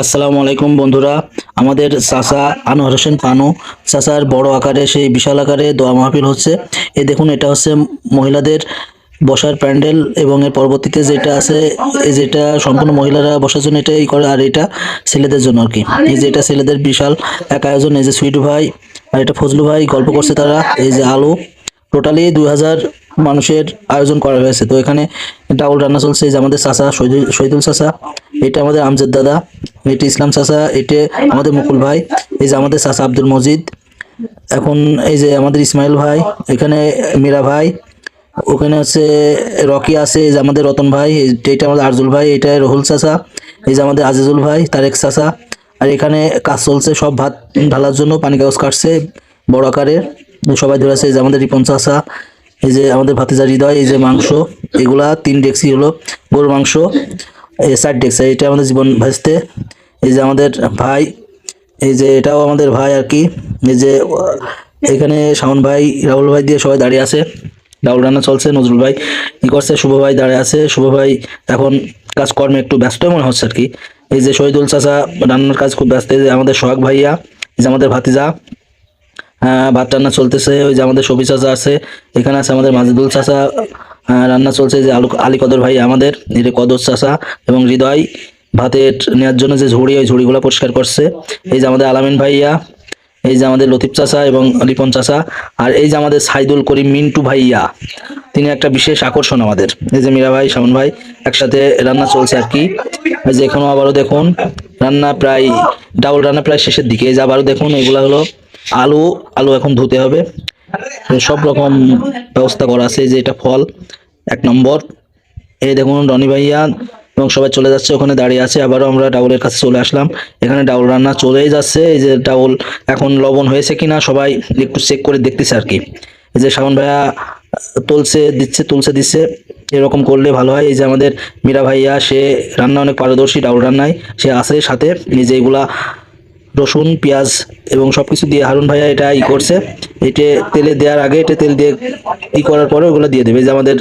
আসসালামু আলাইকুম বন্ধুরা। আমাদের চাচা আনোয়ার হোসেন পানু চাচার বড় আকারে সেই বিশাল আকারে দোয়া মাহফিল হচ্ছে। এই দেখুন, এটা হচ্ছে মহিলাদের বসার প্যান্ডেল এবং এর পরবর্তীতে যেটা আছে, যেটা সম্পূর্ণ মহিলারা বসার জন্য এটাই করে, আর এটা ছেলেদের জন্য আর কি। এই যে এটা ছেলেদের বিশাল এক আয়োজন। এই যে সুইট ভাই আর এটা ফজলু ভাই গল্প করছে তারা। এই যে আলু, টোটালি 2000 মানুষের আয়োজন করা হয়েছে। তো এখানে ডাউল রান্না চলছে। এই যে আমাদের চাচা শহীদুল চাচা, এটা আমাদের আমজাদ দাদা, এটা ইসলাম চাচা, এটা আমাদের মুকুল ভাই, এই যে আমাদের চাচা আব্দুল মজিদ, এখন এই যে আমাদের ইসমাইল ভাই, এখানে মীরা ভাই, ওখানে হচ্ছে রকি আছে, এই যে আমাদের রতন ভাই, এটা আমাদের আরজুল ভাই, এটা রহুল চাচা, এই যে আমাদের আজিজুল ভাই, তারেক চাচা। আর এখানে কাজ চলছে, সব ভাত ঢালার জন্য পানি কাগজ কাটছে বড় আকারের, সবাই ধরেছে। এই যে আমাদের রিপন চাচা, এই যে আমাদের ভাতিজা হৃদয়, এই যে মাংস, এগুলা 3 ডেক্সি হলো গরুর মাংস, এই 4 ডেক্সি, এটা আমাদের জীবন ভাজতে। এই যে আমাদের ভাই, এই যে এটাও আমাদের ভাই আর কি। এই যে এখানে শাওন ভাই, রাহুল ভাই দিয়ে সবাই দাঁড়িয়ে আছে, ডাউল রান্না চলছে। নজরুল ভাই কি করছে, শুভ ভাই দাঁড়িয়ে আছে, শুভ ভাই এখন কাজকর্মে একটু ব্যস্ত মনে হচ্ছে আর কি। এই যে শহীদুল চাচা রান্নার কাজ খুব ব্যস্ত। এই যে আমাদের সোহাগ ভাইয়া, এই যে আমাদের ভাতিজা, ভাত রান্না চলতেছে। ওই যে আমাদের সবি চাচা আছে, এখানে আছে আমাদের মাজিদুল চাচা, রান্না চলছে। যে আলী কদর ভাই আমাদের, এই যে কদর চাচা এবং হৃদয় ভাতের নেওয়ার জন্য যে ঝুড়ি, ওই ঝুড়িগুলো পরিষ্কার করছে। এই যে আমাদের আলামিন ভাইয়া, এই যে আমাদের লতিফ চাচা এবং রিপন চাচা, আর এই যে আমাদের সাইদুল করিম মিন্টু ভাইয়া, তিনি একটা বিশেষ আকর্ষণ আমাদের। এই যে মীরা ভাই, শামন ভাই একসাথে রান্না চলছে আর কি। এই যে এখানেও আবারও দেখুন রান্না প্রায়, ডাউল রান্না প্রায় শেষের দিকে। এই যে আবারও দেখুন, এগুলা হলো আলু, আলু এখন ধুতে হবে। সব রকম ব্যবস্থা করা আছে। এই যে এটা ফল 1 নম্বর। এই দেখুন রনি ভাইয়া এবং সবাই চলে যাচ্ছে, ওখানে দাঁড়িয়ে আছে। আবারও আমরা ডাউলের কাছে চলে আসলাম, এখানে ডাউল রান্না চলেই যাচ্ছে। এই যে ডাউল এখন লবণ হয়েছে কিনা সবাই একটু চেক করে দেখতেছে আর কি। এই যে শাওন ভাইয়া তুলছে দিচ্ছে, তুলছে দিচ্ছে, এরকম করলে ভালো হয়। এই যে আমাদের মীরা ভাইয়া, সে রান্না অনেক পারদর্শী, ডাউল রান্নায় সে আছে সাথে। এই যে এগুলা রসুন পেঁয়াজ এবং সবকিছু দিয়ে হারুন ভাইয়া এটা করছে। এটা তেলে দেওয়ার আগে, এটা তেল দিয়ে করার পরে ওগুলো দিয়ে দেবে। এই যে আমাদের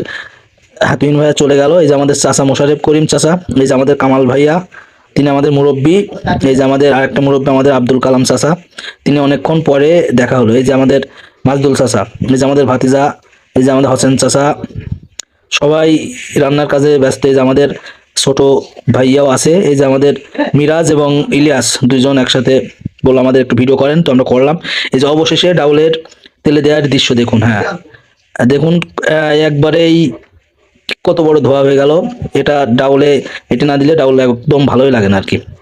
হাতুইন ভাইয়া চলে গেল। এই যে আমাদের চাচা মোশারেফ করিম চাচা, এই যে আমাদের কামাল ভাইয়া, তিনি আমাদের মুরব্বী। এই যে আমাদের আরেকটা মুরব্বী আমাদের আব্দুল কালাম চাচা, তিনি অনেকক্ষণ পরে দেখা হলো। এই যে আমাদের মাজদুল চাচা, এই যে আমাদের ভাতিজা, এই যে আমাদের হোসেন চাচা, সবাই রান্নার কাজে ব্যস্ত। এই যে আমাদের ছোট ভাইয়াও আছে, এই যে আমাদের মিরাজ এবং ইলিয়াস দুইজন একসাথে বললো আমাদের একটু ভিডিও করেন, তো আমরা করলাম। এই যে অবশেষে ডাউলের তেলে দেওয়ার দৃশ্য দেখুন। হ্যাঁ দেখুন, একবারেই কত বড় ধোয়া হয়ে গেল। এটা ডাউলে, এটা না দিলে ডাউল একদম ভালোই লাগে না আর কি।